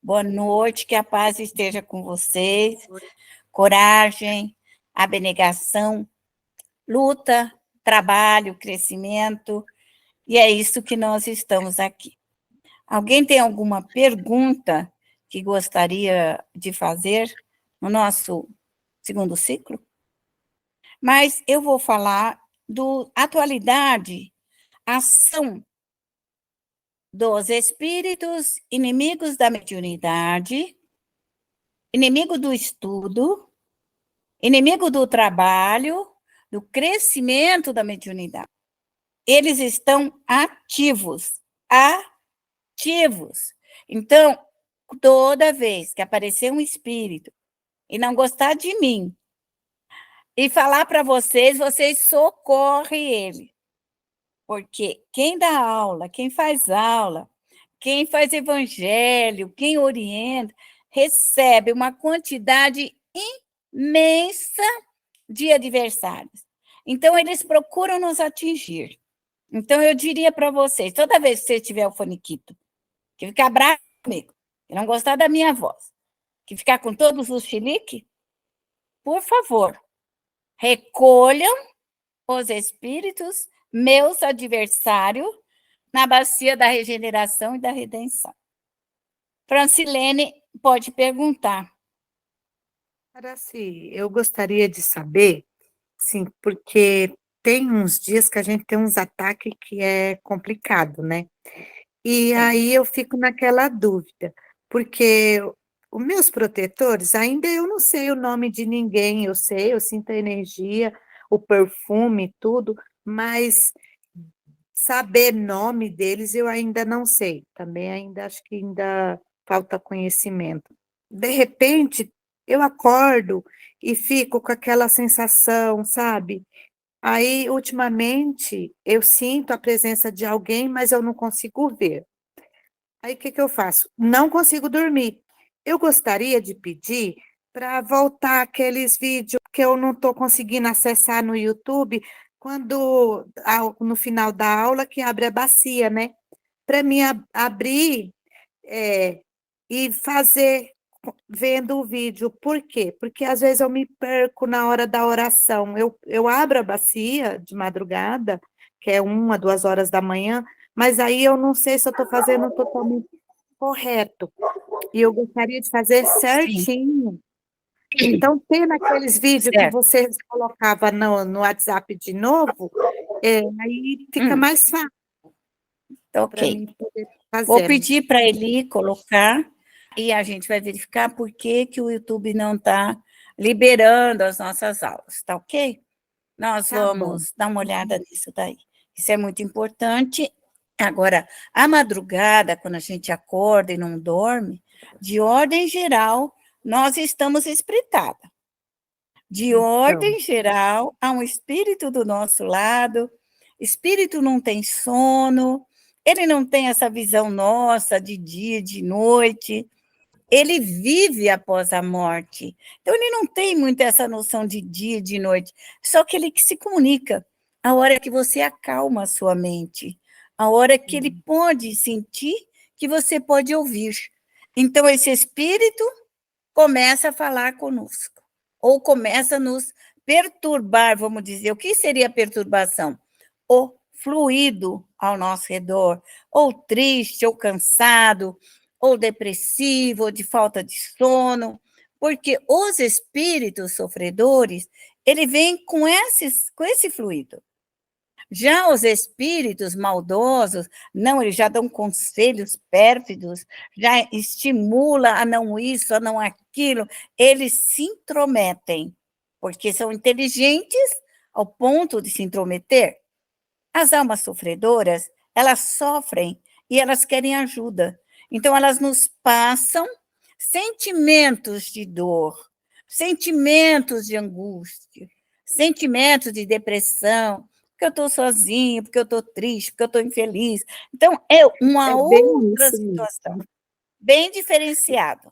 Boa noite, que a paz esteja com vocês. Coragem, abnegação, luta, trabalho, crescimento, e é isso que nós estamos aqui. Alguém tem alguma pergunta que gostaria de fazer no nosso segundo ciclo? Mas eu vou falar do atualidade, ação dos espíritos inimigos da mediunidade, inimigo do estudo, inimigo do trabalho, do crescimento da mediunidade. Eles estão ativos, ativos. Então, toda vez que aparecer um espírito e não gostar de mim, e falar para vocês, vocês socorrem ele. Porque quem dá aula, quem faz aula, quem faz evangelho, quem orienta, recebe uma quantidade imensa de adversários. Então, eles procuram nos atingir. Então, eu diria para vocês, toda vez que você tiver o faniquito, que ficar bravo comigo, que não gostar da minha voz, que ficar com todos os chiliques, por favor, recolham os espíritos, meus adversários, na bacia da regeneração e da redenção. Francilene pode perguntar. Araci, eu gostaria de saber, sim, porque tem uns dias que a gente tem uns ataques que é complicado, né? E aí eu fico naquela dúvida, porque os meus protetores, ainda eu não sei o nome de ninguém, eu sei, eu sinto a energia, o perfume, tudo, mas saber nome deles eu ainda não sei, também ainda acho que ainda falta conhecimento. De repente, eu acordo e fico com aquela sensação, sabe? Aí, ultimamente, eu sinto a presença de alguém, mas eu não consigo ver. Aí, o que que eu faço? Não consigo dormir. Eu gostaria de pedir para voltar aqueles vídeos que eu não estou conseguindo acessar no YouTube, quando no final da aula que abre a bacia, né? Para mim abrir é, e fazer vendo o vídeo. Por quê? Porque às vezes eu me perco na hora da oração. Eu abro a bacia de madrugada, que é 1, 2 horas da manhã, mas aí eu não sei se eu estou fazendo totalmente correto. E eu gostaria de fazer Sim. certinho. Então, tem naqueles vídeos que Certo. você colocava no WhatsApp de novo, aí fica mais fácil para Ok. mim poder Vou fazer. pedir para ele colocar e a gente vai verificar por que o YouTube não está liberando as nossas aulas, tá ok? Nós Tá bom. vamos dar uma olhada nisso daí. Isso é muito importante. Agora, à madrugada, quando a gente acorda e não dorme, de ordem geral, nós estamos espreitadas. De Então, ordem geral, há um espírito do nosso lado, espírito não tem sono, ele não tem essa visão nossa de dia, de noite, ele vive após a morte. Então, ele não tem muito essa noção de dia, de noite, só que ele que se comunica a hora que você acalma a sua mente, a hora que ele pode sentir que você pode ouvir. Então, esse espírito começa a falar conosco, ou começa a nos perturbar, vamos dizer. O que seria perturbação? O fluido ao nosso redor, ou triste, ou cansado, ou depressivo, ou de falta de sono, porque os espíritos sofredores, ele vem com esse fluido. Já os espíritos maldosos, não, eles já dão conselhos pérfidos, já estimula a não isso, a não aquilo, eles se intrometem, porque são inteligentes ao ponto de se intrometer. As almas sofredoras, elas sofrem e elas querem ajuda. Então, elas nos passam sentimentos de dor, sentimentos de angústia, sentimentos de depressão, porque eu estou sozinha, porque eu estou triste, porque eu estou infeliz. Então, é uma é bem outra isso mesmo. situação, bem diferenciado.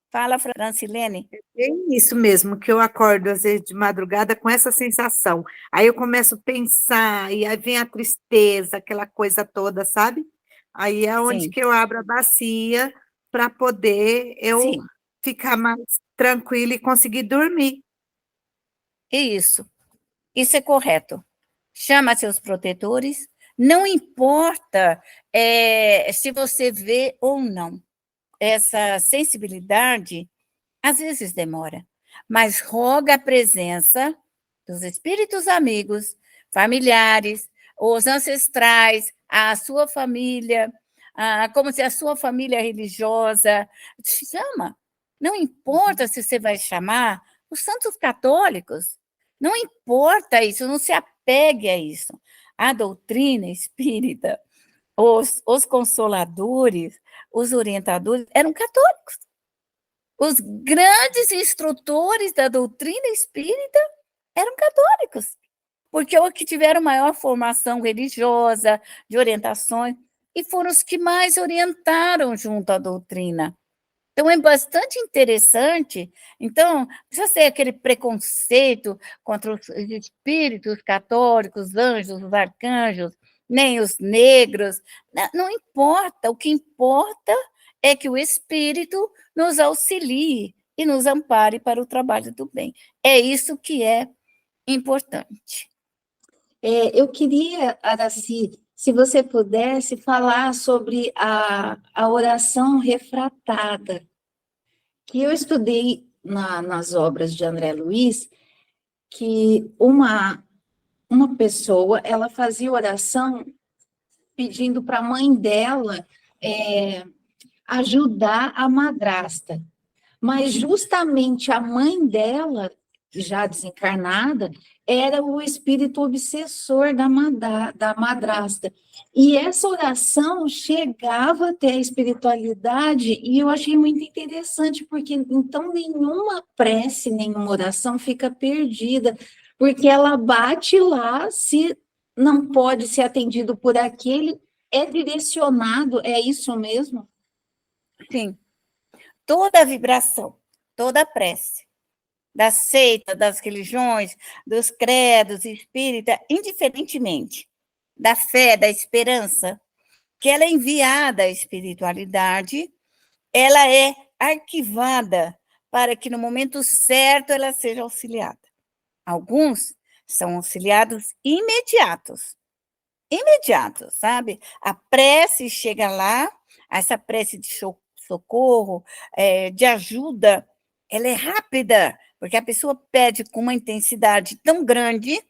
Fala, Francilene. É isso mesmo, que eu acordo às vezes de madrugada com essa sensação. Aí eu começo a pensar, e aí vem a tristeza, aquela coisa toda, sabe? Aí é onde Sim. que eu abro a bacia para poder eu Sim, ficar mais tranquila e conseguir dormir. isso. Isso é correto. Chama seus protetores, não importa se você vê ou não. Essa sensibilidade, às vezes demora, mas roga a presença dos espíritos amigos, familiares, os ancestrais, a sua família, como se a sua família religiosa chama. Não importa se você vai chamar os santos católicos, não importa isso, não se apegue a isso. A doutrina espírita, os consoladores, os orientadores eram católicos. Os grandes instrutores da doutrina espírita eram católicos, porque os que tiveram maior formação religiosa, de orientações, e foram os que mais orientaram junto à doutrina. Então, é bastante interessante. Então, não precisa ser aquele preconceito contra os espíritos católicos, os anjos, os arcanjos, nem os negros. Não, não importa. O que importa é que o espírito nos auxilie e nos ampare para o trabalho do bem. É isso que é importante. Eu queria, Araci, se você pudesse falar sobre a oração refratada, que eu estudei nas obras de André Luiz, que uma pessoa, ela fazia oração pedindo para a mãe dela ajudar a madrasta. Mas justamente a mãe dela, já desencarnada, era o espírito obsessor da madrasta. E essa oração chegava até a espiritualidade, e eu achei muito interessante, porque então nenhuma prece, nenhuma oração fica perdida, porque ela bate lá, se não pode ser atendido por aquele, é direcionado, é isso mesmo? Sim, toda a vibração, toda a prece, da seita, das religiões, dos credos espírita, indiferentemente da fé, da esperança, que ela é enviada à espiritualidade, ela é arquivada para que no momento certo ela seja auxiliada. Alguns são auxiliados imediatos, sabe? A prece chega lá, essa prece de socorro, de ajuda, ela é rápida, porque a pessoa pede com uma intensidade tão grande,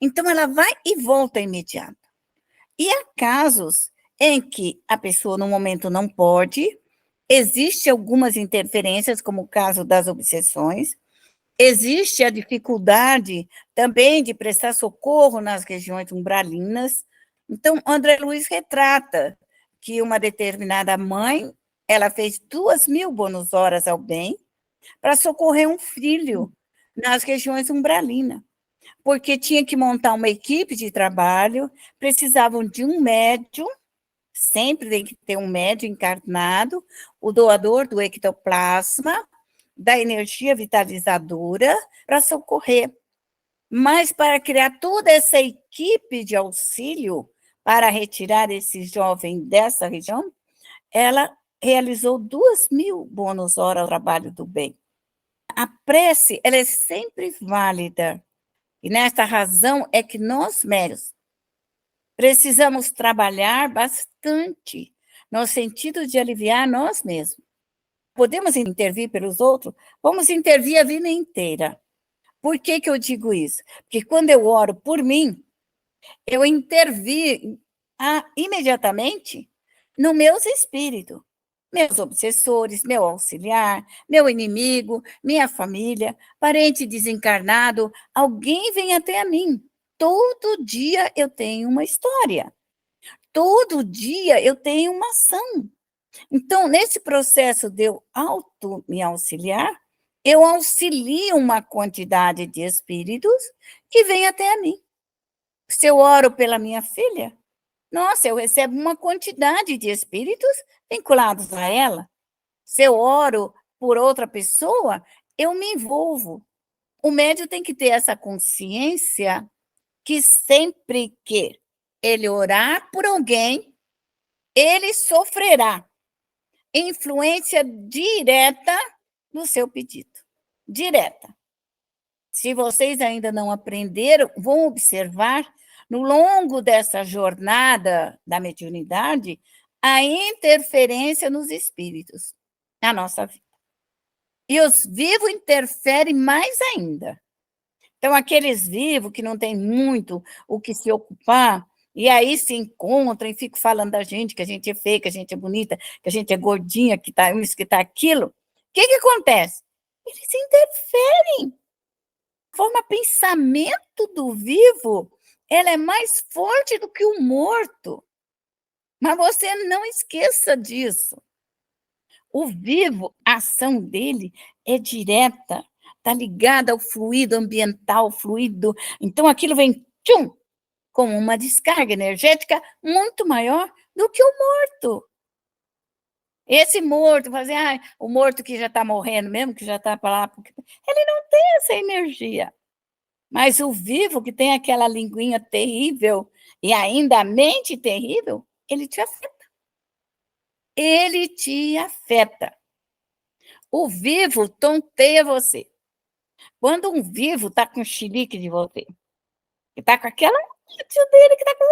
então ela vai e volta imediato. E há casos em que a pessoa, no momento, não pode, existe algumas interferências, como o caso das obsessões, existe a dificuldade também de prestar socorro nas regiões umbralinas. Então, André Luiz retrata que uma determinada mãe, ela fez 2.000 bônus horas ao bem para socorrer um filho nas regiões umbralinas, porque tinha que montar uma equipe de trabalho, precisavam de um médium, sempre tem que ter um médium encarnado, o doador do ectoplasma, da energia vitalizadora, para socorrer. Mas para criar toda essa equipe de auxílio para retirar esse jovem dessa região, ela realizou 2.000 bônus horas ao trabalho do bem. A prece, ela é sempre válida. E nesta razão é que nós, médiuns, precisamos trabalhar bastante no sentido de aliviar nós mesmos. Podemos intervir pelos outros? Vamos intervir a vida inteira. Por que eu digo isso? Porque quando eu oro por mim, eu intervi imediatamente no meus espíritos, meus obsessores, meu auxiliar, meu inimigo, minha família, parente desencarnado, alguém vem até mim. Todo dia eu tenho uma história. Todo dia eu tenho uma ação. Então, nesse processo de eu me auxiliar, eu auxilio uma quantidade de espíritos que vem até mim. Se eu oro pela minha filha, nossa, eu recebo uma quantidade de espíritos vinculados a ela. Se eu oro por outra pessoa, eu me envolvo. O médium tem que ter essa consciência que sempre que ele orar por alguém, ele sofrerá. influência direta no seu pedido. Direta. Se vocês ainda não aprenderam, vão observar, no longo dessa jornada da mediunidade, a interferência nos espíritos, na nossa vida. E os vivos interferem mais ainda. Então, aqueles vivos que não têm muito o que se ocupar, e aí se encontram e ficam falando da gente, que a gente é feia, que a gente é bonita, que a gente é gordinha, que está isso, que está aquilo. O que acontece? Eles interferem. A forma pensamento do vivo, ela é mais forte do que o morto. Mas você não esqueça disso. O vivo, a ação dele é direta, está ligada ao fluido ambiental, fluido. Então, aquilo vem, tchum, como uma descarga energética muito maior do que o morto. Esse morto, fazer, o morto que já está morrendo mesmo, que já está para lá, ele não tem essa energia. Mas o vivo, que tem aquela linguinha terrível e ainda a mente terrível, ele te afeta. Ele te afeta. O vivo tonteia você. Quando um vivo está com chilique de você, que está com aquela tio dele que está com...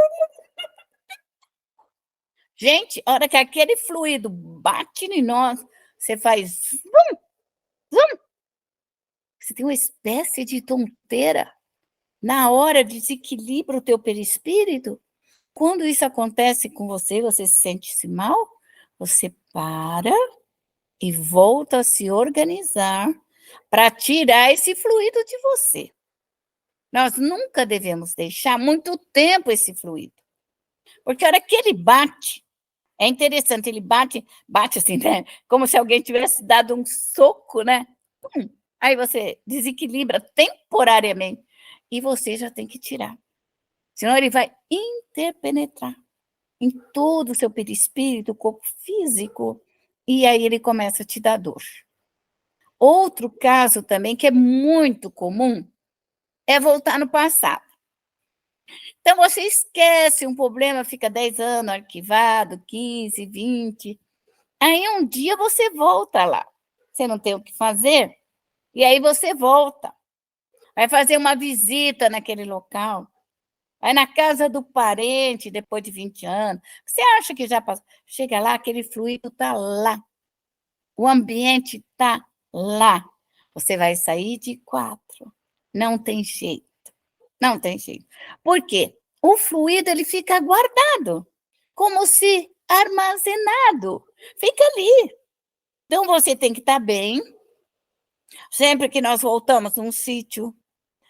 Gente, a hora que aquele fluido bate em nós, você faz... Zum, zum. Você tem uma espécie de tonteira. Na hora desequilibra o teu perispírito. Quando isso acontece com você, você se sente mal, você para e volta a se organizar para tirar esse fluido de você. Nós nunca devemos deixar muito tempo esse fluido. Porque a hora que ele bate, é interessante, ele bate assim, né? Como se alguém tivesse dado um soco, né? Aí você desequilibra temporariamente e você já tem que tirar. Senão ele vai interpenetrar em todo o seu perispírito, corpo físico, e aí ele começa a te dar dor. Outro caso também, que é muito comum, é voltar no passado. Então, você esquece um problema, fica 10 anos arquivado, 15, 20. Aí, um dia, você volta lá. Você não tem o que fazer, e aí você volta. Vai fazer uma visita naquele local. Vai na casa do parente, depois de 20 anos. Você acha que já passou? Chega lá, aquele fluido está lá. O ambiente está lá. Você vai sair de 4. Não tem jeito. Não tem jeito. Por quê? O fluido ele fica guardado, como se armazenado. Fica ali. Então, você tem que estar bem. Sempre que nós voltamos num sítio,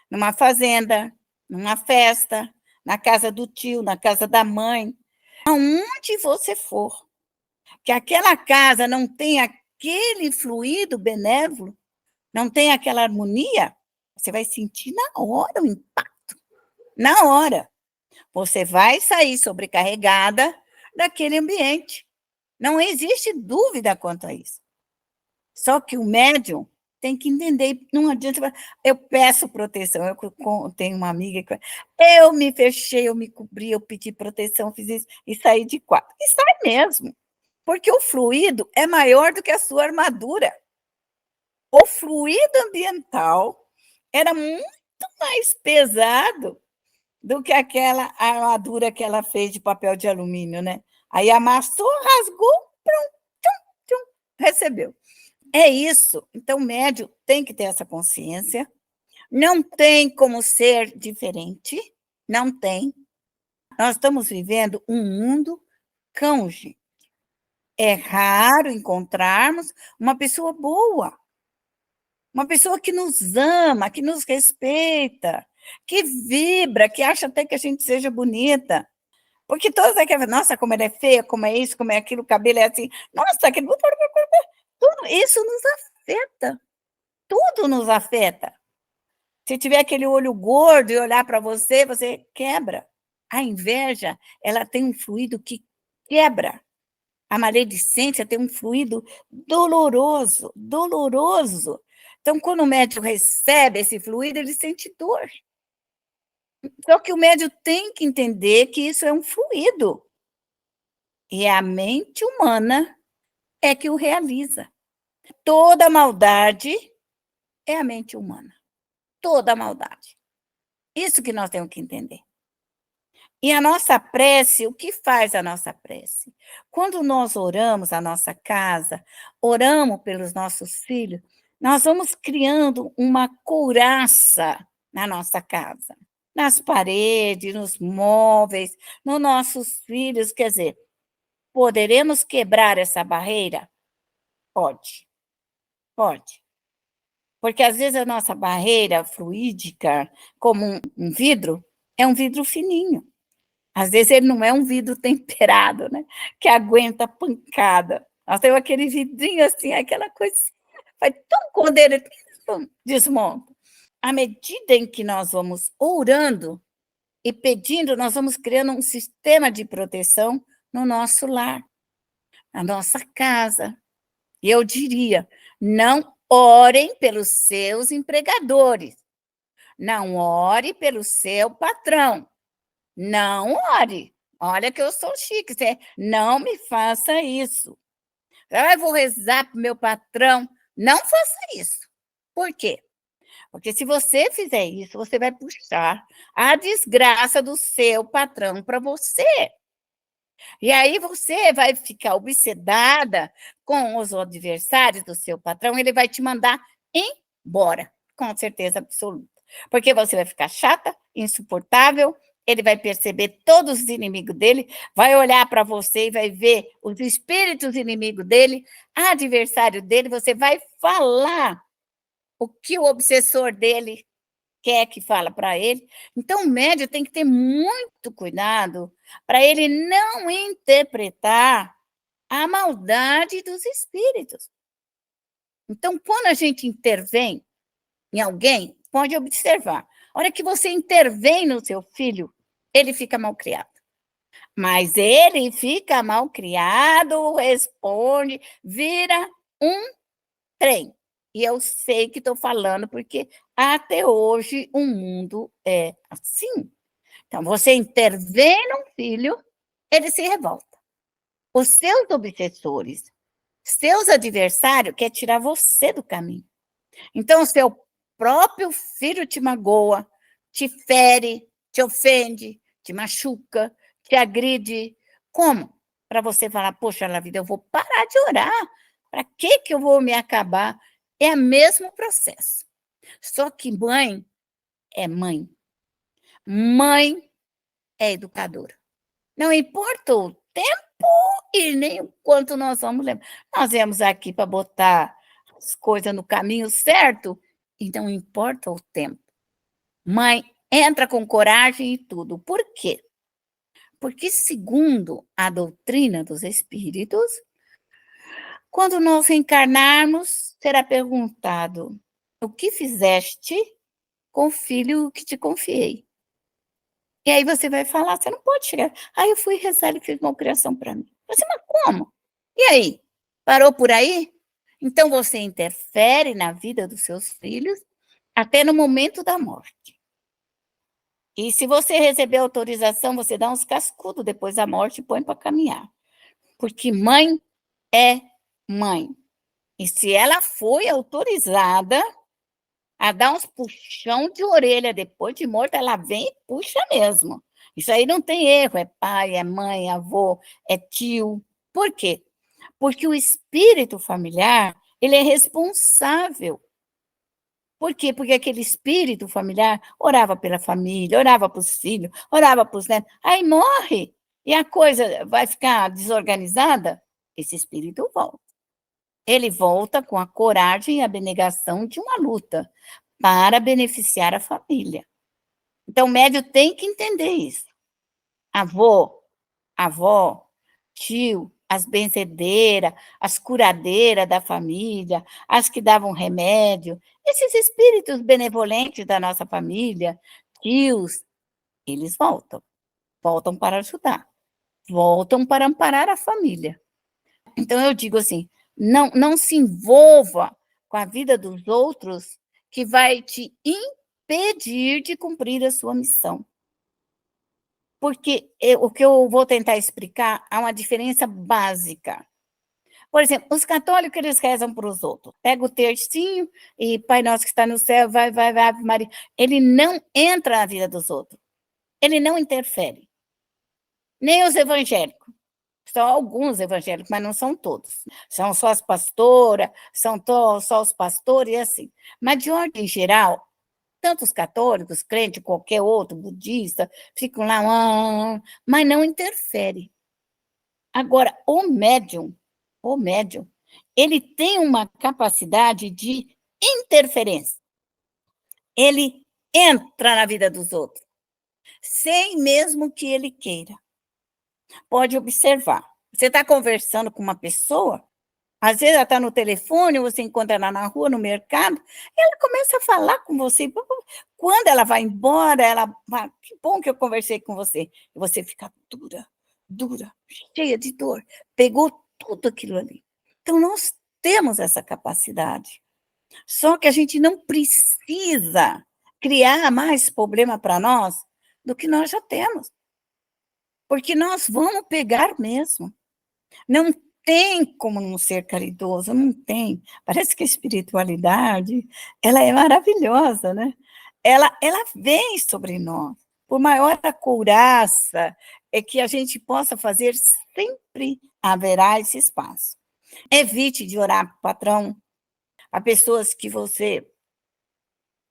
numa fazenda, numa festa, na casa do tio, na casa da mãe, aonde você for, que aquela casa não tem aquele fluido benévolo, não tem aquela harmonia, você vai sentir na hora o impacto. Na hora. Você vai sair sobrecarregada daquele ambiente. Não existe dúvida quanto a isso. Só que o médium tem que entender, não adianta, eu peço proteção, eu tenho uma amiga que eu me fechei, eu me cobri, eu pedi proteção, fiz isso e saí de 4. E sai mesmo, porque o fluido é maior do que a sua armadura. O fluido ambiental era muito mais pesado do que aquela armadura que ela fez de papel de alumínio, né? Aí amassou, rasgou, pronto, tchum, tchum, recebeu. É isso. Então, o médium tem que ter essa consciência. Não tem como ser diferente. Não tem. Nós estamos vivendo um mundo cão, gente. É raro encontrarmos uma pessoa boa. Uma pessoa que nos ama, que nos respeita, que vibra, que acha até que a gente seja bonita. Porque todas aquelas, nossa, como ela é feia, como é isso, como é aquilo, o cabelo é assim. Nossa, aquele... Tudo isso nos afeta. Tudo nos afeta. Se tiver aquele olho gordo e olhar para você, você quebra. A inveja, ela tem um fluido que quebra. A maledicência tem um fluido doloroso, doloroso. Então, quando o médium recebe esse fluido, ele sente dor. Só que o médium tem que entender que isso é um fluido. E é a mente humana é que o realiza. Toda maldade é a mente humana. Toda maldade. Isso que nós temos que entender. E a nossa prece, o que faz a nossa prece? Quando nós oramos a nossa casa, oramos pelos nossos filhos, nós vamos criando uma couraça na nossa casa, nas paredes, nos móveis, nos nossos filhos. Quer dizer, poderemos quebrar essa barreira? Pode, pode. Porque às vezes a nossa barreira fluídica, como um vidro, é um vidro fininho. Às vezes ele não é um vidro temperado, né? Que aguenta pancada. Nós temos aquele vidrinho assim, aquela coisa, vai tão quando ele desmonta. À medida em que nós vamos orando e pedindo, nós vamos criando um sistema de proteção no nosso lar, na nossa casa. E eu diria, não orem pelos seus empregadores, não ore pelo seu patrão. Não ore. Olha que eu sou chique. Você não me faça isso. Eu vou rezar para o meu patrão. Não faça isso. Por quê? Porque se você fizer isso, você vai puxar a desgraça do seu patrão para você. E aí você vai ficar obsedada com os adversários do seu patrão, ele vai te mandar embora, com certeza absoluta. Porque você vai ficar chata, insuportável, ele vai perceber todos os inimigos dele, vai olhar para você e vai ver os espíritos inimigos dele, adversário dele, você vai falar o que o obsessor dele quer que fala para ele. Então, o médium tem que ter muito cuidado para ele não interpretar a maldade dos espíritos. Então, quando a gente intervém em alguém, pode observar. A hora que você intervém no seu filho, ele fica mal criado. Mas ele fica mal criado, responde, vira um trem. E eu sei que estou falando porque até hoje o mundo é assim. Então, você intervém no filho, ele se revolta. Os seus obsessores, seus adversários, querem tirar você do caminho. Então, o seu próprio filho te magoa, te fere, te ofende, te machuca, te agride. Como? Para você falar, poxa, na vida, eu vou parar de orar. Para que eu vou me acabar? É o mesmo processo. Só que mãe é mãe. Mãe é educadora. Não importa o tempo e nem o quanto nós vamos lembrar. Nós viemos aqui para botar as coisas no caminho certo, e não importa o tempo. Mãe entra com coragem e tudo. Por quê? Porque, segundo a doutrina dos espíritos, quando nós reencarnarmos, será perguntado: o que fizeste com o filho que te confiei? E aí você vai falar, você não pode chegar. Eu fui rezar, ele fez uma criação para mim. Você, mas como? E aí? Parou por aí? Então você interfere na vida dos seus filhos até no momento da morte. E se você receber autorização, você dá uns cascudos depois da morte e põe para caminhar. Porque mãe é mãe. E se ela foi autorizada a dar uns puxão de orelha depois de morta, ela vem e puxa mesmo. Isso aí não tem erro, é pai, é mãe, é avô, é tio. Por quê? Porque o espírito familiar, ele é responsável. Por quê? Porque aquele espírito familiar orava pela família, orava para os filhos, orava para os netos, aí morre, e a coisa vai ficar desorganizada, esse espírito volta. Ele volta com a coragem e a abnegação de uma luta para beneficiar a família. Então, o médium tem que entender isso. Avô, avó, tio, as benzedeiras, as curadeiras da família, as que davam remédio, esses espíritos benevolentes da nossa família, tios, eles voltam. Voltam para ajudar. Voltam para amparar a família. Então, eu digo assim, não se envolva com a vida dos outros que vai te impedir de cumprir a sua missão. Porque o que eu vou tentar explicar, há uma diferença básica. Por exemplo, os católicos, eles rezam para os outros. Pega o tercinho e Pai Nosso que está no céu, vai, Ave Maria. Ele não entra na vida dos outros. Ele não interfere. Nem os evangélicos. São alguns evangélicos, mas não são todos. São só as pastoras, só os pastores e assim. Mas, de ordem geral, tanto os católicos, crente, qualquer outro, budista, ficam lá, mas não interfere. Agora, o médium, ele tem uma capacidade de interferência. Ele entra na vida dos outros, sem mesmo que ele queira. Pode observar. Você está conversando com uma pessoa, às vezes ela está no telefone, você encontra ela na rua, no mercado, ela começa a falar com você. Quando ela vai embora, ela fala, que bom que eu conversei com você. E você fica dura, cheia de dor. Pegou tudo aquilo ali. Então, nós temos essa capacidade. Só que a gente não precisa criar mais problema para nós do que nós já temos. Porque nós vamos pegar mesmo. Não tem como não ser caridoso, não tem. Parece que a espiritualidade, ela é maravilhosa, né? Ela vem sobre nós. Por maior a couraça que a gente possa fazer, sempre haverá esse espaço. Evite de orar para o patrão, a pessoas que você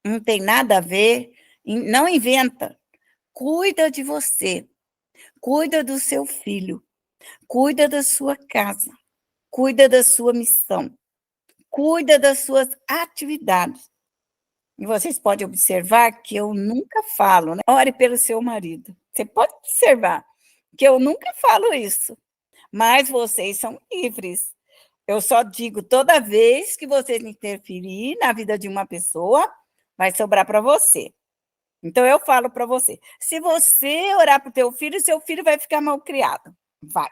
não tem nada a ver, não inventa. Cuida de você, cuida do seu filho, cuida da sua casa, cuida da sua missão, cuida das suas atividades. E vocês podem observar que eu nunca falo, né? Ore pelo seu marido. Você pode observar que eu nunca falo isso, mas vocês são livres. Eu só digo, toda vez que vocês interferir na vida de uma pessoa, vai sobrar para você. Então, eu falo para você, se você orar para o teu filho, seu filho vai ficar mal criado. Vai.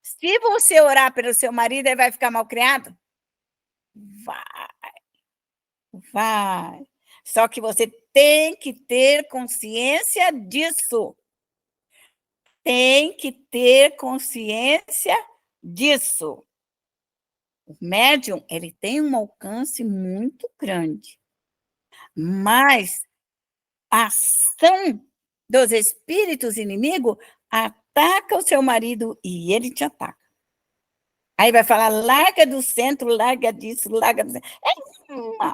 Se você orar pelo seu marido, ele vai ficar mal criado? Vai. Só que você tem que ter consciência disso. Tem que ter consciência disso. O médium, ele tem um alcance muito grande, mas a ação dos espíritos inimigos ataca o seu marido e ele te ataca. Aí vai falar, larga do centro, larga disso, larga do centro. É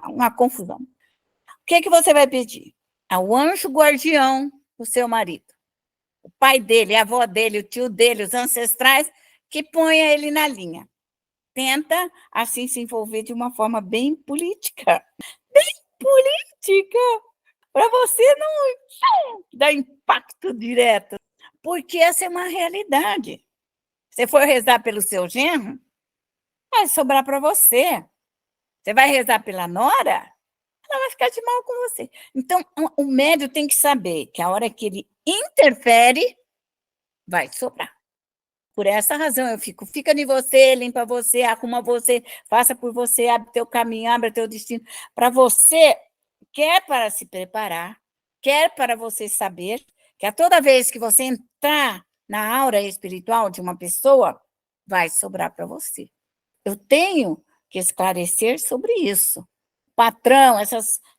uma confusão. O que você vai pedir? Ao anjo guardião do seu marido. O pai dele, a avó dele, o tio dele, os ancestrais, que ponha ele na linha. Tenta, assim, se envolver de uma forma bem política. Bem política! Para você não dar impacto direto. Porque essa é uma realidade. Você for rezar pelo seu genro, vai sobrar para você. Você vai rezar pela nora, ela vai ficar de mal com você. Então, o médium tem que saber que a hora que ele interfere, vai sobrar. Por essa razão eu fica de você, limpa você, arruma você, faça por você, abre teu caminho, abre teu destino. Para você, quer para se preparar, quer para você saber que a toda vez que você entrar na aura espiritual de uma pessoa, vai sobrar para você. Eu tenho que esclarecer sobre isso. Patrão,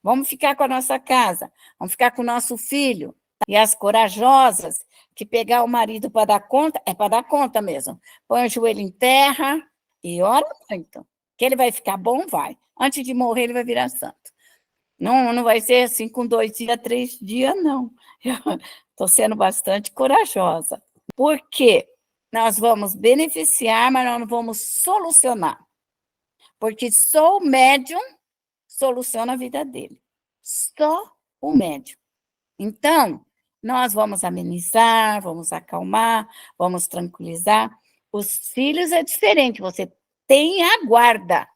vamos ficar com a nossa casa, vamos ficar com o nosso filho. E as corajosas que pegar o marido para dar conta, é para dar conta mesmo. Põe o joelho em terra e ora muito. Que ele vai ficar bom, vai. Antes de morrer, ele vai virar santo. Não vai ser assim com 2 dias, 3 dias, não. Estou sendo bastante corajosa. Por quê? Nós vamos beneficiar, mas nós não vamos solucionar. Porque só o médium soluciona a vida dele. Só o médium. Então, nós vamos amenizar, vamos acalmar, vamos tranquilizar. Os filhos é diferente, você tem a guarda.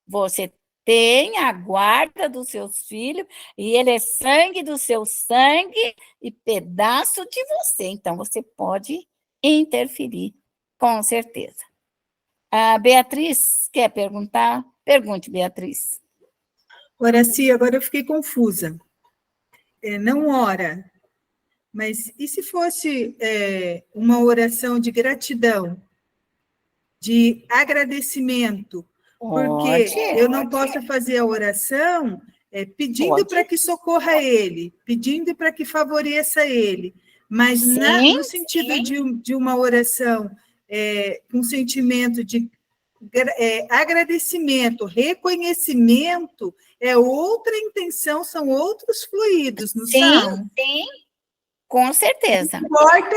Você tem a guarda dos seus filhos e ele é sangue do seu sangue e pedaço de você. Então, você pode interferir, com certeza. A Beatriz quer perguntar? Pergunte, Beatriz. Horaci, agora eu fiquei confusa. Não ora, mas e se fosse uma oração de gratidão? de agradecimento, porque eu não posso fazer a oração pedindo para que socorra ele, pedindo para que favoreça ele, mas no sentido de uma oração com sentimento de agradecimento, reconhecimento, é outra intenção, são outros fluidos, não são? Sim, com certeza. Não importa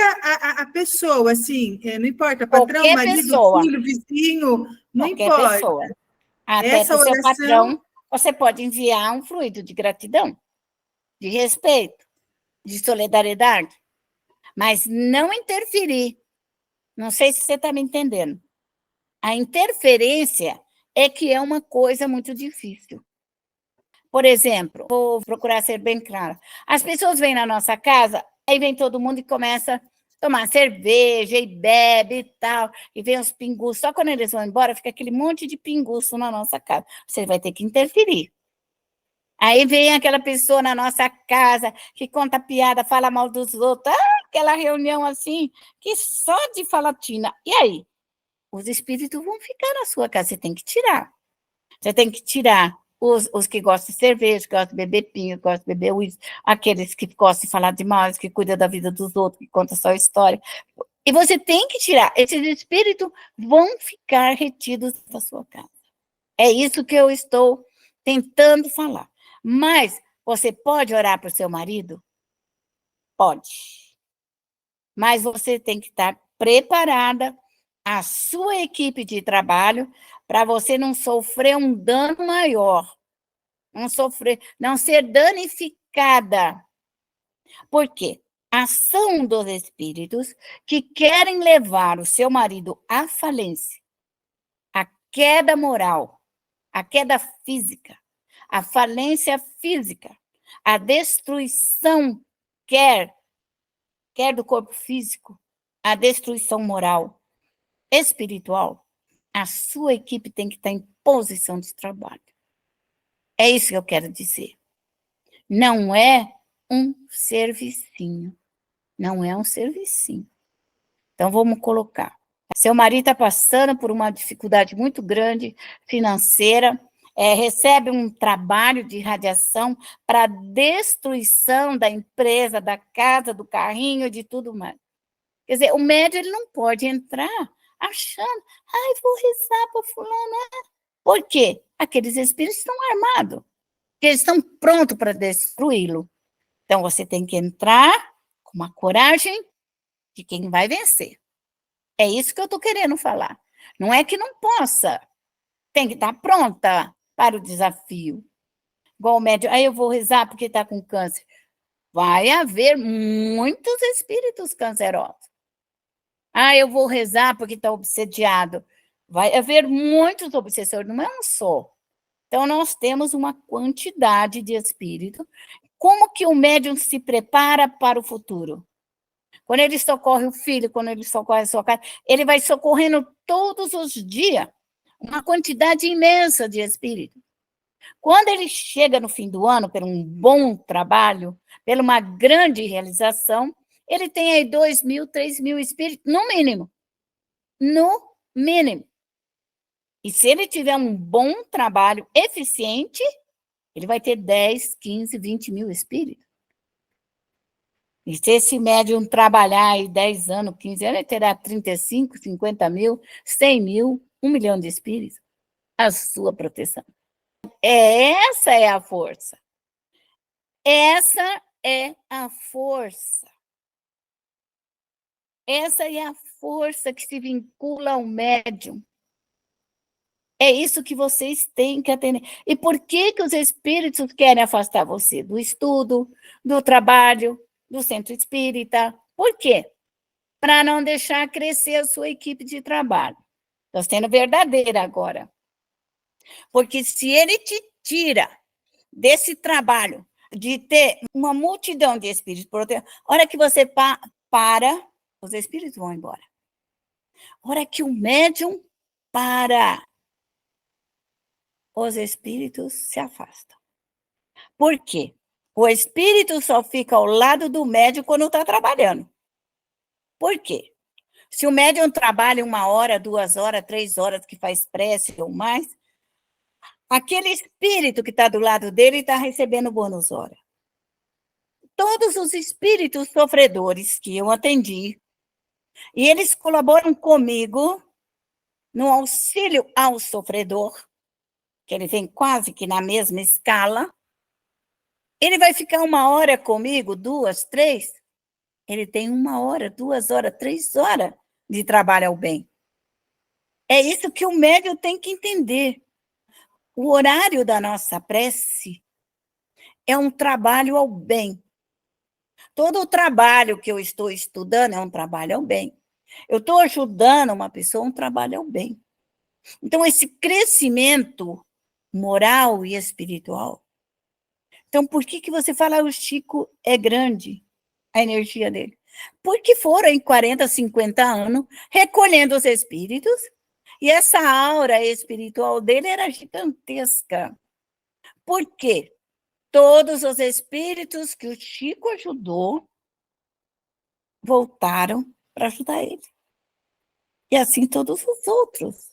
a pessoa, assim, não importa, patrão, Qualquer marido, pessoa. filho, vizinho, não Qualquer importa. pessoa. Até Essa para o seu oração... patrão, você pode enviar um fluido de gratidão, de respeito, de solidariedade, mas não interferir. Não sei se você está me entendendo. A interferência é que é uma coisa muito difícil. Por exemplo, vou procurar ser bem clara. As pessoas vêm na nossa casa, aí vem todo mundo e começa a tomar cerveja e bebe e tal, e vem os pinguços. Só quando eles vão embora, fica aquele monte de pinguço na nossa casa. Você vai ter que interferir. Aí vem aquela pessoa na nossa casa que conta piada, fala mal dos outros. Aquela reunião assim, que só de falatina. E aí? Os espíritos vão ficar na sua casa, você tem que tirar. Você tem que tirar os que gostam de cerveja, que gostam de beber pinga, que gostam de beber uísque, aqueles que gostam de falar demais, que cuidam da vida dos outros, que contam só história. E você tem que tirar. Esses espíritos vão ficar retidos da sua casa. É isso que eu estou tentando falar. Mas você pode orar para o seu marido? Pode. Mas você tem que estar preparada, a sua equipe de trabalho, para você não sofrer um dano maior, não ser danificada. Por quê? A ação dos espíritos que querem levar o seu marido à falência, à queda moral, à queda física, à falência física, à destruição, quer do corpo físico, à destruição moral, espiritual, a sua equipe tem que estar em posição de trabalho. É isso que eu quero dizer. Não é um servicinho. Não é um servicinho. Então, vamos colocar. Seu marido está passando por uma dificuldade muito grande financeira, recebe um trabalho de radiação para destruição da empresa, da casa, do carrinho, de tudo mais. Quer dizer, o médium ele não pode entrar achando, vou rezar para fulano. Por quê? Aqueles espíritos estão armados, eles estão prontos para destruí-lo. Então, você tem que entrar com uma coragem de quem vai vencer. É isso que eu estou querendo falar. Não é que não possa, tem que estar pronta para o desafio. Igual o médium, eu vou rezar porque está com câncer. Vai haver muitos espíritos cancerosos. Eu vou rezar porque está obsediado. Vai haver muitos obsessores, não é um só. Então, nós temos uma quantidade de espíritos. Como que o médium se prepara para o futuro? Quando ele socorre o filho, quando ele socorre a sua casa, ele vai socorrendo todos os dias uma quantidade imensa de espíritos. Quando ele chega no fim do ano, por um bom trabalho, por uma grande realização, ele tem aí 2.000, 3.000 espíritos, no mínimo. No mínimo. E se ele tiver um bom trabalho eficiente, ele vai ter 10, 15, 20 mil espíritos. E se esse médium trabalhar aí 10 anos, 15 anos, ele terá 35, 50 mil, 100 mil, 1 milhão de espíritos. A sua proteção. Essa é a força. Essa é a força. Essa é a força que se vincula ao médium. É isso que vocês têm que atender. E por que os espíritos querem afastar você do estudo, do trabalho, do centro espírita? Por quê? Para não deixar crescer a sua equipe de trabalho. Estou sendo verdadeira agora. Porque se ele te tira desse trabalho, de ter uma multidão de espíritos, a hora que você para, os espíritos vão embora. A hora que o médium para, os espíritos se afastam. Por quê? O espírito só fica ao lado do médium quando está trabalhando. Por quê? Se o médium trabalha 1 hora, 2 horas, 3 horas, que faz prece ou mais, aquele espírito que está do lado dele está recebendo bônus hora. Todos os espíritos sofredores que eu atendi, e eles colaboram comigo no auxílio ao sofredor, que ele vem quase que na mesma escala. Ele vai ficar 1 hora comigo, 2, 3. Ele tem 1 hora, 2 horas, 3 horas de trabalho ao bem. É isso que o médium tem que entender. O horário da nossa prece é um trabalho ao bem. Todo o trabalho que eu estou estudando é um trabalho ao bem. Eu estou ajudando uma pessoa, um trabalho ao bem. Então, esse crescimento moral e espiritual. Então, por que você fala o Chico é grande, a energia dele? Porque foram em 40, 50 anos recolhendo os espíritos, e essa aura espiritual dele era gigantesca. Por quê? Todos os espíritos que o Chico ajudou voltaram para ajudar ele. E assim todos os outros.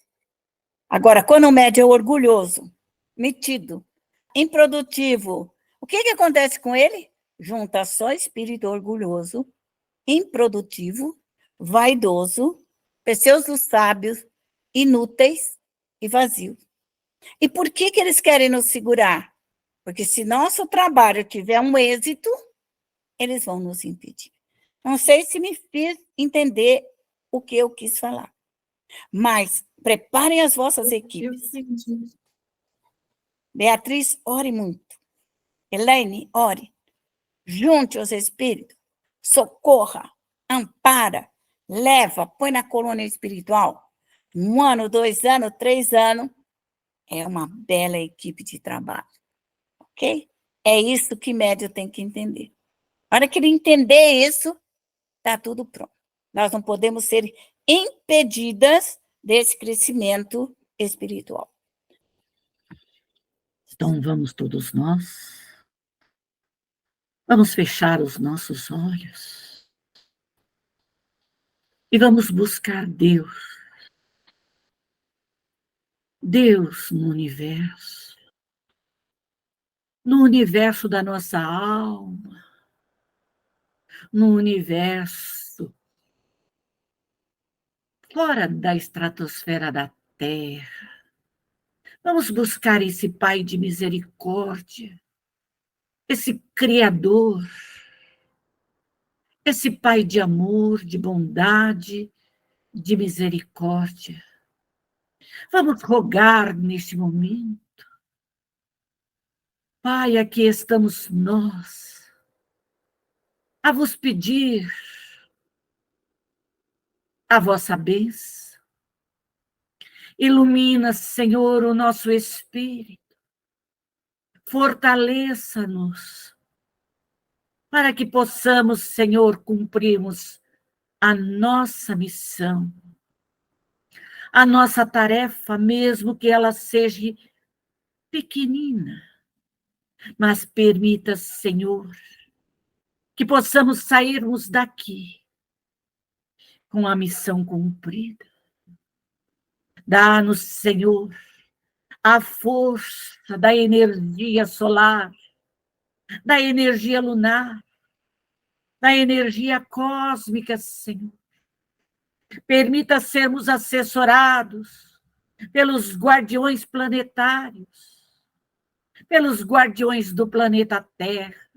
Agora, quando o médium é orgulhoso, metido, improdutivo, o que acontece com ele? Junta só espírito orgulhoso, improdutivo, vaidoso, pseudos sábios, inúteis e vazios. E por que eles querem nos segurar? Porque se nosso trabalho tiver um êxito, eles vão nos impedir. Não sei se me fiz entender o que eu quis falar, mas preparem as vossas equipes. Beatriz, ore muito. Elaine, ore. Junte os espíritos, socorra, ampara, leva, põe na colônia espiritual. 1 ano, 2 anos, 3 anos, é uma bela equipe de trabalho, ok? É isso que médium tem que entender. Na hora que ele entender isso, está tudo pronto. Nós não podemos ser impedidas desse crescimento espiritual. Então, vamos todos nós. Vamos fechar os nossos olhos. E vamos buscar Deus. Deus no universo. No universo da nossa alma. No universo fora da estratosfera da Terra. Vamos buscar esse Pai de misericórdia, esse Criador, esse Pai de amor, de bondade, de misericórdia. Vamos rogar neste momento. Pai, aqui estamos nós, a vos pedir a vossa bênção. Ilumina, Senhor, o nosso espírito. Fortaleça-nos para que possamos, Senhor, cumprirmos a nossa missão, a nossa tarefa, mesmo que ela seja pequenina. Mas permita, Senhor, que possamos sairmos daqui com a missão cumprida. Dá-nos, Senhor, a força da energia solar, da energia lunar, da energia cósmica, Senhor. Permita sermos assessorados pelos guardiões planetários, pelos guardiões do planeta Terra,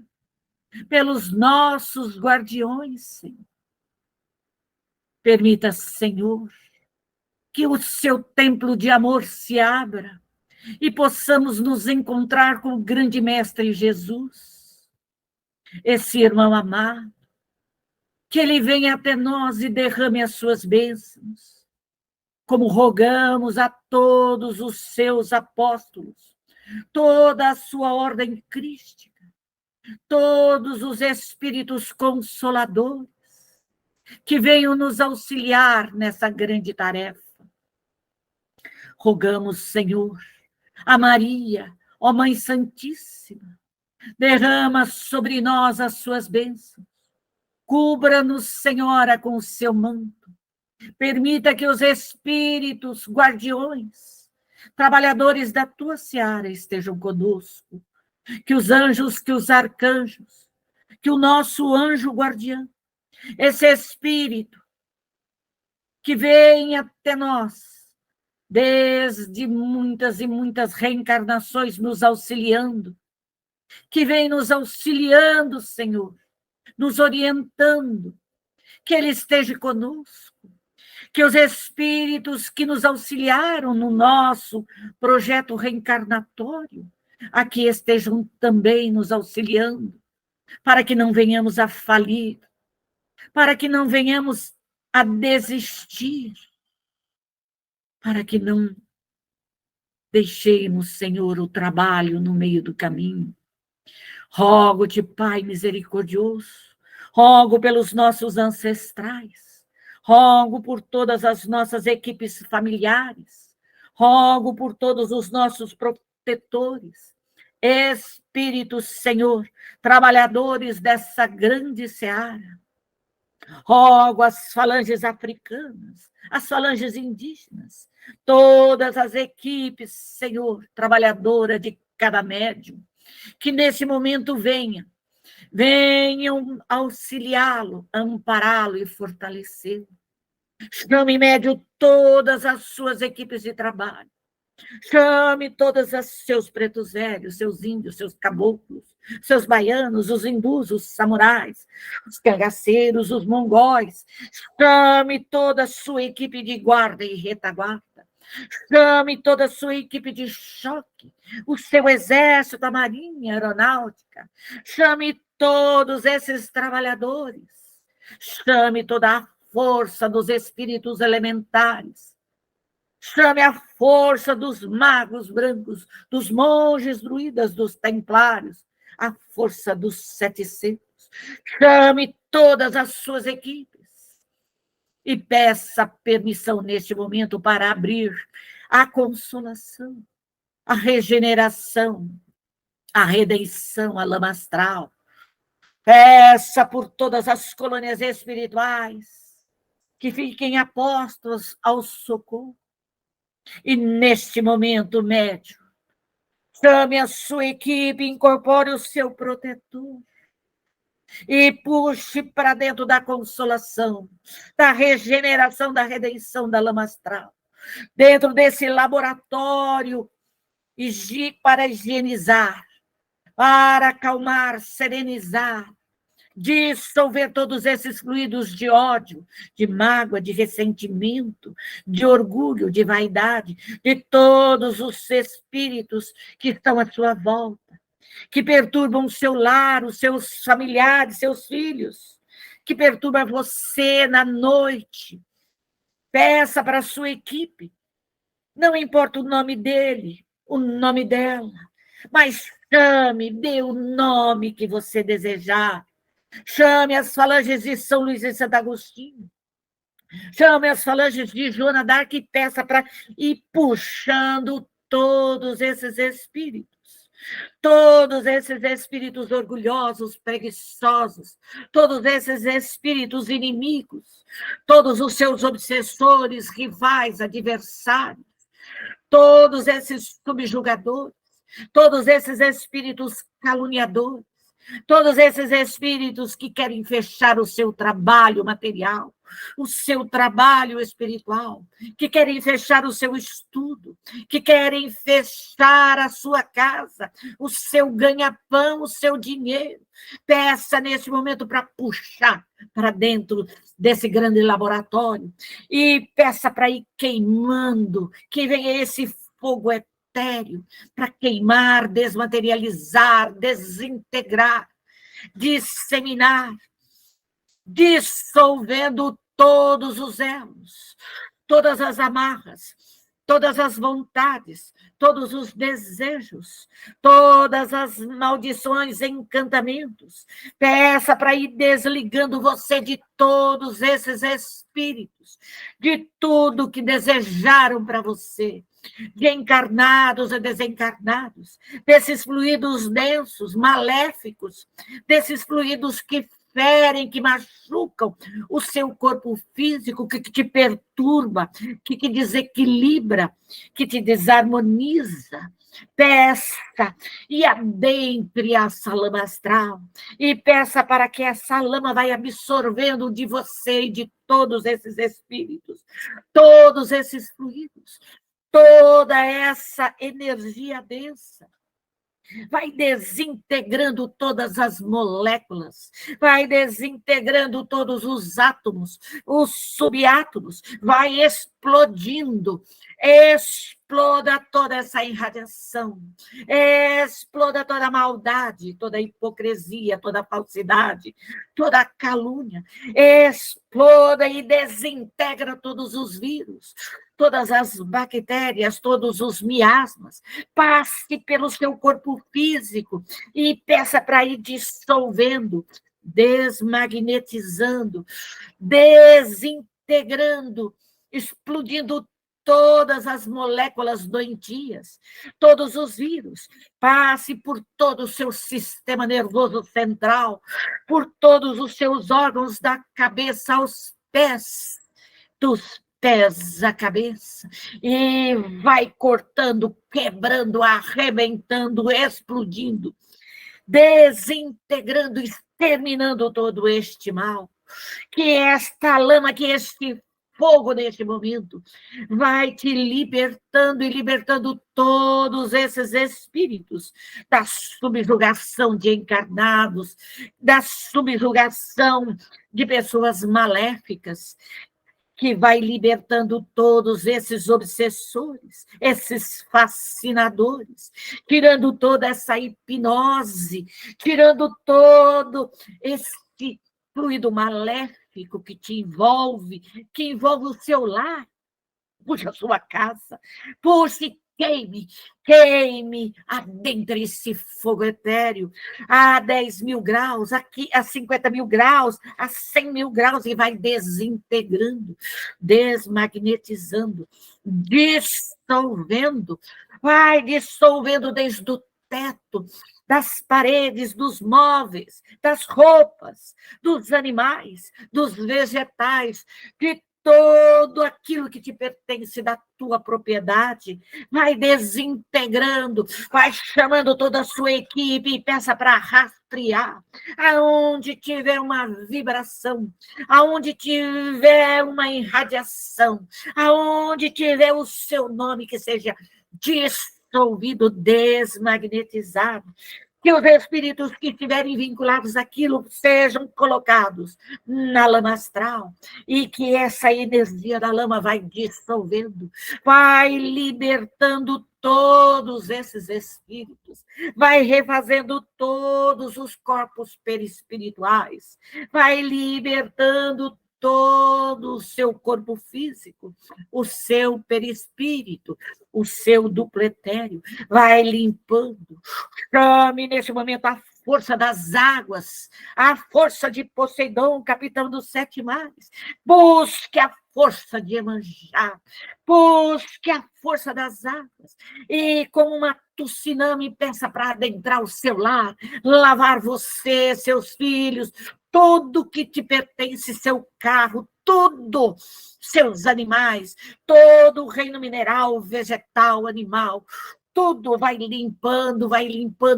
pelos nossos guardiões, Senhor. Permita, Senhor, que o seu templo de amor se abra e possamos nos encontrar com o grande Mestre Jesus, esse irmão amado, que ele venha até nós e derrame as suas bênçãos, como rogamos a todos os seus apóstolos, toda a sua ordem crística, todos os espíritos consoladores, que venham nos auxiliar nessa grande tarefa. Rogamos, Senhor, a Maria, ó Mãe Santíssima, derrama sobre nós as suas bênçãos. Cubra-nos, Senhora, com o seu manto. Permita que os espíritos guardiões, trabalhadores da tua seara estejam conosco, que os anjos, que os arcanjos, que o nosso anjo guardião, esse espírito que vem até nós, desde muitas e muitas reencarnações nos auxiliando, que vem nos auxiliando, Senhor, nos orientando, que Ele esteja conosco, que os espíritos que nos auxiliaram no nosso projeto reencarnatório, aqui estejam também nos auxiliando, para que não venhamos a falir, para que não venhamos a desistir, para que não deixemos, Senhor, o trabalho no meio do caminho. Rogo-te, Pai misericordioso, rogo pelos nossos ancestrais, rogo por todas as nossas equipes familiares, rogo por todos os nossos protetores, espíritos, Senhor, trabalhadores dessa grande seara. Rogo as falanges africanas, as falanges indígenas, todas as equipes, Senhor, trabalhadora de cada médium, que nesse momento venham auxiliá-lo, ampará-lo e fortalecê-lo. Chame, médium, todas as suas equipes de trabalho. Chame todos os seus pretos velhos, seus índios, seus caboclos, seus baianos, os hindus, os samurais, os cangaceiros, os mongóis. Chame toda a sua equipe de guarda e retaguarda. Chame toda a sua equipe de choque, o seu exército, a marinha, a aeronáutica. Chame todos esses trabalhadores. Chame toda a força dos espíritos elementares. Chame a força dos magos brancos, dos monges druidas, dos templários, a força dos 700. Chame todas as suas equipes e peça permissão neste momento para abrir a consolação, a regeneração, a redenção, a lama astral. Peça por todas as colônias espirituais que fiquem apostos ao socorro. E neste momento, médium, chame a sua equipe, incorpore o seu protetor e puxe para dentro da consolação, da regeneração, da redenção da lama astral, dentro desse laboratório para higienizar, para acalmar, serenizar, dissolver todos esses fluidos de ódio, de mágoa, de ressentimento, de orgulho, de vaidade, de todos os espíritos que estão à sua volta, que perturbam o seu lar, os seus familiares, seus filhos, que perturbam você na noite. Peça para a sua equipe, não importa o nome dele, o nome dela, mas chame, dê o nome que você desejar. Chame as falanges de São Luís e Santo Agostinho. Chame as falanges de Joana d'Arc e peça para ir puxando todos esses espíritos. Todos esses espíritos orgulhosos, preguiçosos, todos esses espíritos inimigos, todos os seus obsessores, rivais, adversários, todos esses subjugadores, todos esses espíritos caluniadores, todos esses espíritos que querem fechar o seu trabalho material, o seu trabalho espiritual, que querem fechar o seu estudo, que querem fechar a sua casa, o seu ganha-pão, o seu dinheiro. Peça nesse momento para puxar para dentro desse grande laboratório e peça para ir queimando, que venha esse fogo etéreo para queimar, desmaterializar, desintegrar, disseminar, dissolvendo todos os elos, todas as amarras, todas as vontades, todos os desejos, todas as maldições, encantamentos. Peça para ir desligando você de todos esses espíritos, de tudo que desejaram para você, de encarnados e desencarnados, desses fluidos densos, maléficos, desses fluidos que ferem, que machucam o seu corpo físico, que te perturba, que te desequilibra, que te desarmoniza. Peça e adentre essa lama astral e peça para que essa lama vai absorvendo de você e de todos esses espíritos, todos esses fluidos, toda essa energia densa. Vai desintegrando todas as moléculas, vai desintegrando todos os átomos, os subátomos, vai explodindo. Exploda toda essa irradiação, exploda toda a maldade, toda a hipocrisia, toda a falsidade, toda a calúnia, exploda e desintegra todos os vírus, todas as bactérias, todos os miasmas. Passe pelo seu corpo físico e peça para ir dissolvendo, desmagnetizando, desintegrando, explodindo todas as moléculas doentias, todos os vírus. Passe por todo o seu sistema nervoso central, por todos os seus órgãos, da cabeça aos pés, dos pés à cabeça, e vai cortando, quebrando, arrebentando, explodindo, desintegrando, exterminando todo este mal. Que esta lama, que este fogo neste momento vai te libertando e libertando todos esses espíritos da subjugação de encarnados, da subjugação de pessoas maléficas, que vai libertando todos esses obsessores, esses fascinadores, tirando toda essa hipnose, tirando todo esse fluido maléfico que te envolve, que envolve o seu lar, puxa a sua casa, puxe, queime, adentre esse fogo etéreo a 10 mil graus, aqui a 50 mil graus, a 100 mil graus, e vai desintegrando, desmagnetizando, dissolvendo, vai dissolvendo desde o teto, das paredes, dos móveis, das roupas, dos animais, dos vegetais, de todo aquilo que te pertence da tua propriedade. Vai desintegrando, vai chamando toda a sua equipe e peça para rastrear. Aonde tiver uma vibração, aonde tiver uma irradiação, aonde tiver o seu nome que seja dissolvido, desmagnetizado, que os espíritos que estiverem vinculados àquilo sejam colocados na lama astral, e que essa energia da lama vai dissolvendo, vai libertando todos esses espíritos, vai refazendo todos os corpos perispirituais, vai libertando todo o seu corpo físico, o seu perispírito, o seu duplo etéreo, vai limpando. Chame nesse momento a força das águas, a força de Poseidon, capitão dos 7 mares. Busque a força de Iemanjá, busque a força das águas, e como uma tsunami, peça para adentrar o seu lar, lavar você, seus filhos, tudo que te pertence, seu carro, tudo, seus animais, todo o reino mineral, vegetal, animal, tudo vai limpando,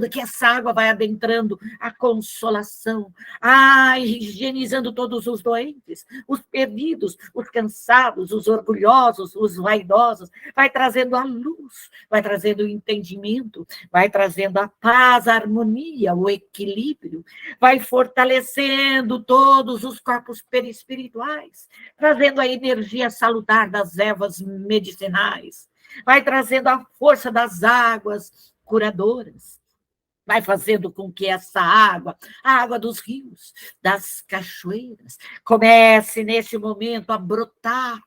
que essa água vai adentrando a consolação, higienizando todos os doentes, os perdidos, os cansados, os orgulhosos, os vaidosos, vai trazendo a luz, vai trazendo o entendimento, vai trazendo a paz, a harmonia, o equilíbrio, vai fortalecendo todos os corpos perispirituais, trazendo a energia salutar das ervas medicinais, vai trazendo a força das águas curadoras, vai fazendo com que essa água, a água dos rios, das cachoeiras, comece nesse momento a brotar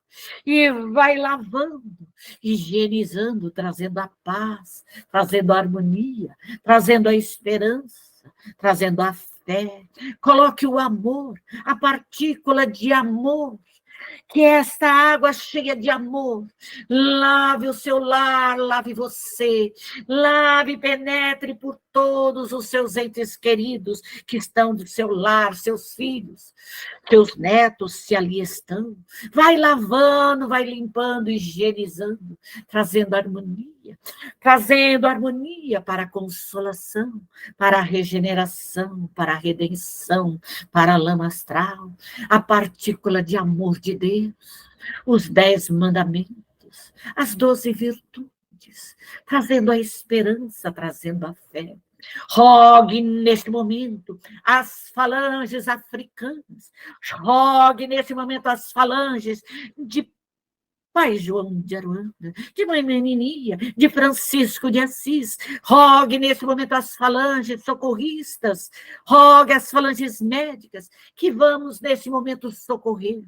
e vai lavando, higienizando, trazendo a paz, trazendo a harmonia, trazendo a esperança, trazendo a fé. Coloque o amor, a partícula de amor, Que esta água cheia de amor lave o seu lar, lave você, lave e penetre por todos os seus entes queridos que estão do seu lar, seus filhos, seus netos, se ali estão. Vai lavando, vai limpando, higienizando, trazendo harmonia para a consolação, para a regeneração, para a redenção, para a lama astral, a partícula de amor de Deus, os 10 mandamentos, as 12 virtudes, trazendo a esperança, trazendo a fé. Rogue neste momento as falanges africanas, rogue nesse momento as falanges de Pai João de Aruanda, de Mãe Menininha, de Francisco de Assis, rogue nesse momento as falanges socorristas, rogue as falanges médicas, que vamos nesse momento socorrer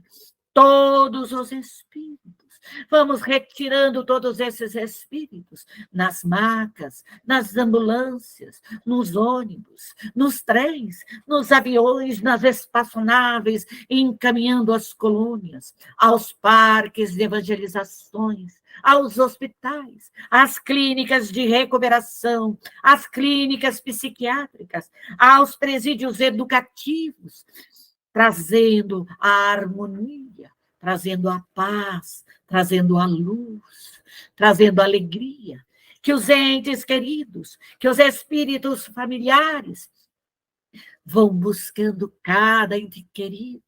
todos os espíritos. Vamos retirando todos esses espíritos nas macas, nas ambulâncias, nos ônibus, nos trens, nos aviões, nas espaçonaves, encaminhando as colônias, aos parques de evangelizações, aos hospitais, às clínicas de recuperação, às clínicas psiquiátricas, aos presídios educativos, trazendo a harmonia, trazendo a paz, trazendo a luz, trazendo a alegria, que os entes queridos, que os espíritos familiares vão buscando cada ente querido,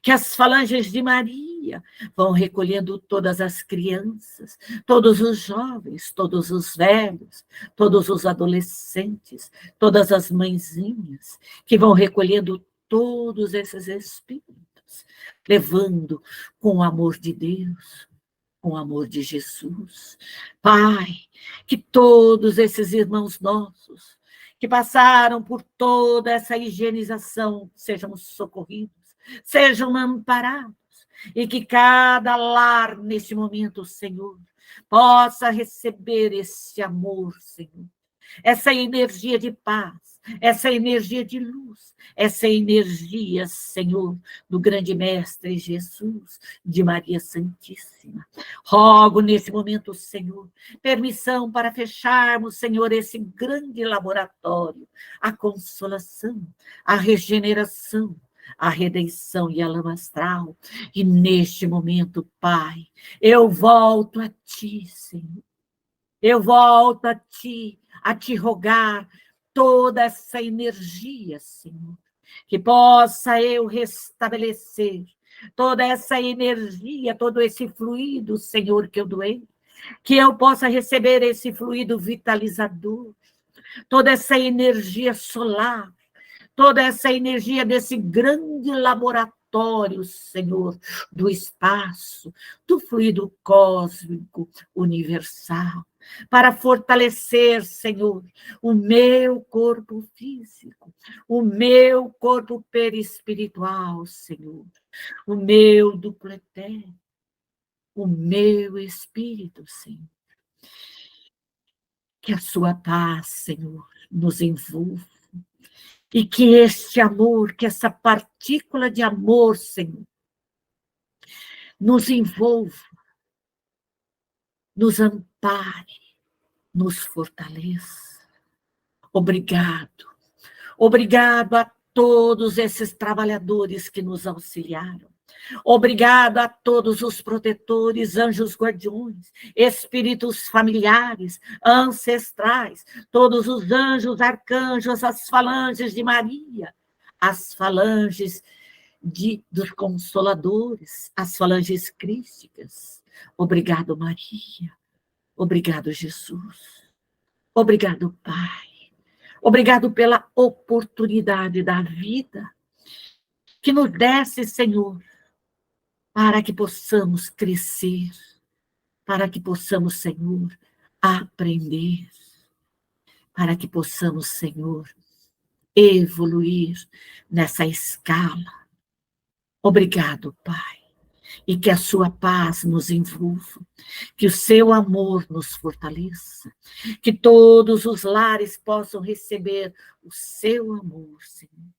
que as falanges de Maria vão recolhendo todas as crianças, todos os jovens, todos os velhos, todos os adolescentes, todas as mãezinhas, que vão recolhendo todos esses espíritos, levando com o amor de Deus, com o amor de Jesus. Pai, que todos esses irmãos nossos que passaram por toda essa higienização sejam socorridos, sejam amparados, e que cada lar neste momento, Senhor, possa receber esse amor, Senhor, essa energia de paz, essa energia de luz, essa energia, Senhor, do grande Mestre Jesus, de Maria Santíssima. Rogo nesse momento, Senhor, permissão para fecharmos, Senhor, esse grande laboratório, a consolação, a regeneração, a redenção e a lama astral. E neste momento, Pai, eu volto a Ti, Senhor. Eu volto a Ti rogar toda essa energia, Senhor, que possa eu restabelecer toda essa energia, todo esse fluido, Senhor, que eu doei, que eu possa receber esse fluido vitalizador, toda essa energia solar, toda essa energia desse grande laboratório, Senhor, do espaço, do fluido cósmico universal, para fortalecer, Senhor, o meu corpo físico, o meu corpo perispiritual, Senhor, o meu duplo etéreo, o meu espírito, Senhor. Que a sua paz, Senhor, nos envolva, e que este amor, que essa partícula de amor, Senhor, nos envolva, nos ampare, nos fortaleça. Obrigado. Obrigado a todos esses trabalhadores que nos auxiliaram. Obrigado a todos os protetores, anjos guardiões, espíritos familiares, ancestrais, todos os anjos, arcanjos, as falanges de Maria, as falanges dos consoladores, as falanges crísticas. Obrigado, Maria. Obrigado, Jesus. Obrigado, Pai. Obrigado pela oportunidade da vida que nos desse, Senhor, para que possamos crescer, para que possamos, Senhor, aprender, para que possamos, Senhor, evoluir nessa escala. Obrigado, Pai. E que a sua paz nos envolva, que o seu amor nos fortaleça, que todos os lares possam receber o seu amor, Senhor,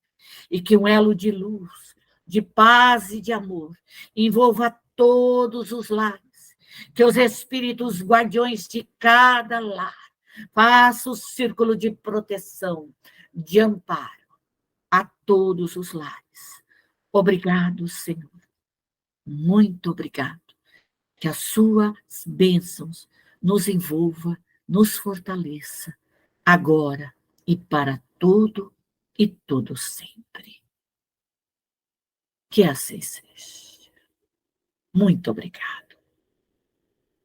e que um elo de luz, de paz e de amor envolva todos os lares, que os espíritos guardiões de cada lar façam o círculo de proteção, de amparo a todos os lares. Obrigado, Senhor. Muito obrigado. Que as suas bênçãos nos envolva, nos fortaleça, agora e para todo e todo sempre. Que assim seja. Muito obrigada.